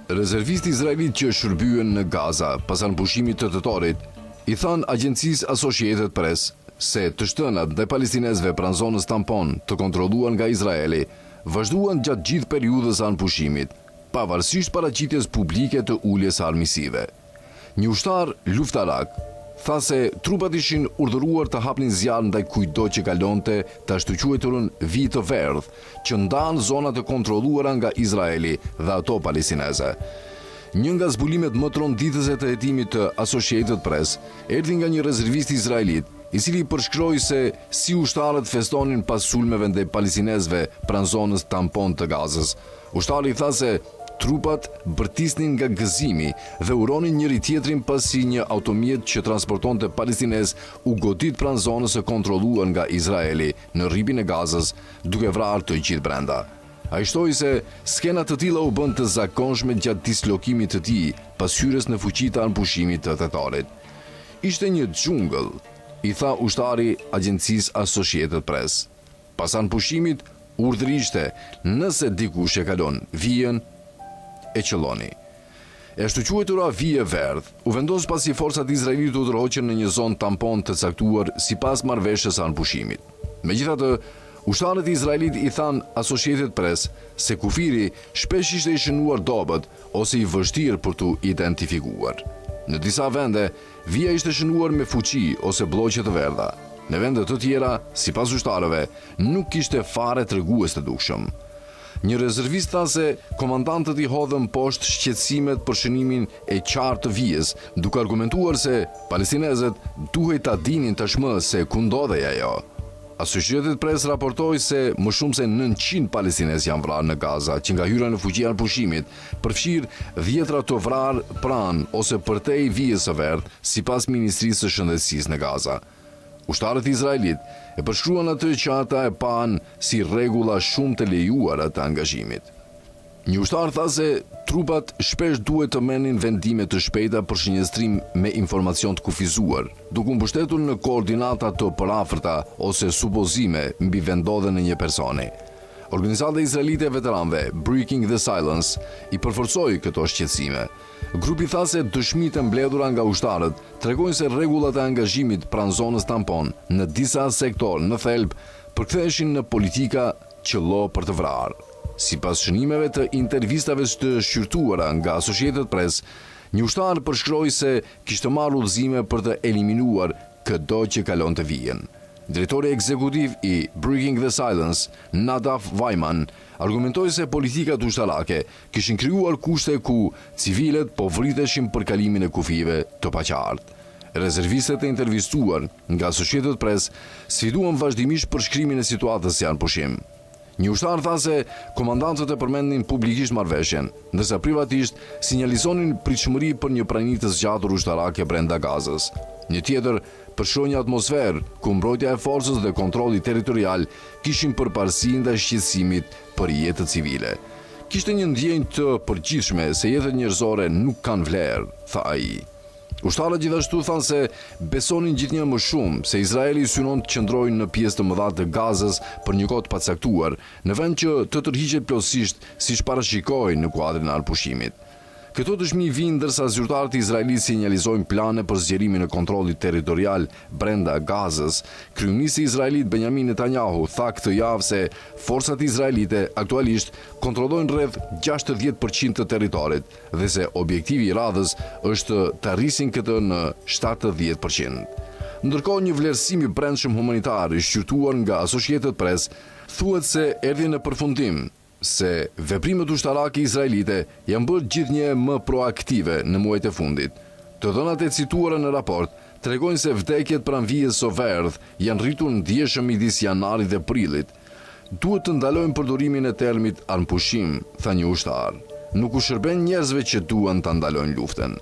Rezervisti izraelit që shërbyen në Gaza pas anëpushimit të tëtorit, i thanë agjencisë Associated Press se të shtënat ndaj palestinezëve pranë zonës tampon të kontrolluar nga Izraeli vazhduan gjatë gjithë periudhës së anëpushimit, pavarësisht paraqitjes publike të uljes së armiqësive. Një ushtar luftarak tha se trupat ishin urdhëruar të hapnin zjarr ndaj kujdo që kalonte të ashtu quajturën vijë të verdh, që ndan zonat e kontrolluara nga Izraeli dhe ato palestineze. Një nga zbulimet më tronditëse të hetimit të Associated Press erdhi nga një rezervist izraelit, i cili përshkroi se si ushtarët festonin pas sulmeve ndaj palestinezëve pranë zonës tampon të Gazës. Ushtari tha se trupat bërtisnin nga gëzimi dhe uronin njëri tjetrin pasi një automjet që transportonte palestinezë u godit pranë zonës së kontrolluar nga Izraeli në rripin e Gazës, duke vrarë të gjithë brenda. Ai shtoi se skena të tilla u bën të zakonshme gjatë dislokimit të tij pas hyrjes në fuqi të anëpushimit të tëtorit. Ishte një xhungëll, i tha ushtari agjencisë Associated Press. Pas anëpushimit, urdhri ishte, nëse dikush e kalon vijën, e qëlloni. E ashtu quajtura vijë e verdh u vendos pasi forcat izraelite u tërhoqën në një zonë tampon të caktuar sipas marrëveshjes së anëpushimit. Megjithatë, ushtarët izraelit i thanë Associated Press se kufiri shpesh ishte i shënuar dobët ose i vështirë për t'u identifikuar. Në disa vende, vija ishte shënuar me fuqi ose bloqe të verdha. Në vende të tjera, sipas ushtarëve, nuk kishte fare tregues të dukshëm. Një rezervist tha se komandantët i hodhën poshtë shqetësimet për shënimin e qartë të vijës, duke argumentuar se palestinezët duhej ta dinin tashmë se ku ndodhej ajo. Associated Press raportoi se më shumë se 900 palestinezë janë vrarë në Gaza, që nga hyra në fuqi e anëpushimit përfshir 10 të vrarë pranë ose përtej vijës së verdh, sipas Ministrisë së Shëndetësisë në Gaza. Ushtarët izraelit e përshkruan atë që ata e pan si rregulla shumë të lejuara të angazhimit. Një ushtar tha se trupat shpesh duhet të merrnin vendime të shpejta për shënjestrim me informacion të kufizuar, duke u mbështetur në koordinata të përafërta ose supozime mbi vendodhen e një personi. Organizata izraelite e veteranëve, Breaking the Silence, i përforcoi këto shqetësime. Grupi tha se dëshmitë e mbledhura nga ushtarët tregojnë se rregullat e angazhimit pranë zonës tampon në disa sektorë në thelb përktheheshin në politika qello për të vrarë. Sipas shënimeve të intervistave të shqyrtuara nga Associated Press, një ushtar përshkroi se kishte marrë udhëzime për të eliminuar çdo që kalonte vijën. Drejtori ekzekutiv i Breaking the Silence, Nadav Weiman, argumentoi se politikat ushtarake kishin krijuar kushte ku civilet po vriteshin për kalimin e kufive të paqartë. Rezervistët e intervistuar nga Associated Press sfiduan vazhdimisht përshkrimin e situatës si anëpushim. Një ushtar tha se komandantët e përmendnin publikisht marrëveshjen, ndërsa privatisht sinjalizonin pritshmëri për një pranimi të zgjatur ushtarake brenda Gazës. Një tjetër përshkroi një atmosferë ku mbrojtja e forcës dhe kontrolli territorial kishin përparësi ndaj shqetësimit për jetët civile. Kishte një ndjenjë të përgjithshme se jetët njerëzore nuk kanë vlerë, tha ai. Ushtarët gjithashtu thanë se besonin gjithnjë më shumë se Izraeli synon të qëndrojnë në pjesë të mëdha të Gazës për një kohë të pacaktuar, në vend që të tërhiqet plotësisht siç parashikoi në kuadrin e anëpushimit. Këto dëshmi vijnë ndërsa zyrtarët izraelit sinjalizojnë plane për zgjerimin e kontrollit territorial brenda Gazës. Kryeministri izraelit Benjamin Netanyahu tha këtë javë se forcat izraelite aktualisht kontrollojnë rreth 60% të territorit dhe se objektivi i radhës është të arrisin këtë në 70%. Ndërkohë, një vlerësim i brendshëm humanitar i shqyrtuar nga Associated Press thuhet se erdhi në përfundim se veprimet ushtarake izraelite janë bërë gjithnjë më proaktive në muajt e fundit. Të dhënat e cituara në raport tregojnë se vdekjet pranë vijës së verdh janë rritur ndjeshëm midis janarit dhe prillit. Duhet të ndalojmë përdorimin e termit anëpushim, tha një ushtar. Nuk u shërben njerëzve që duan ta ndalojnë luftën.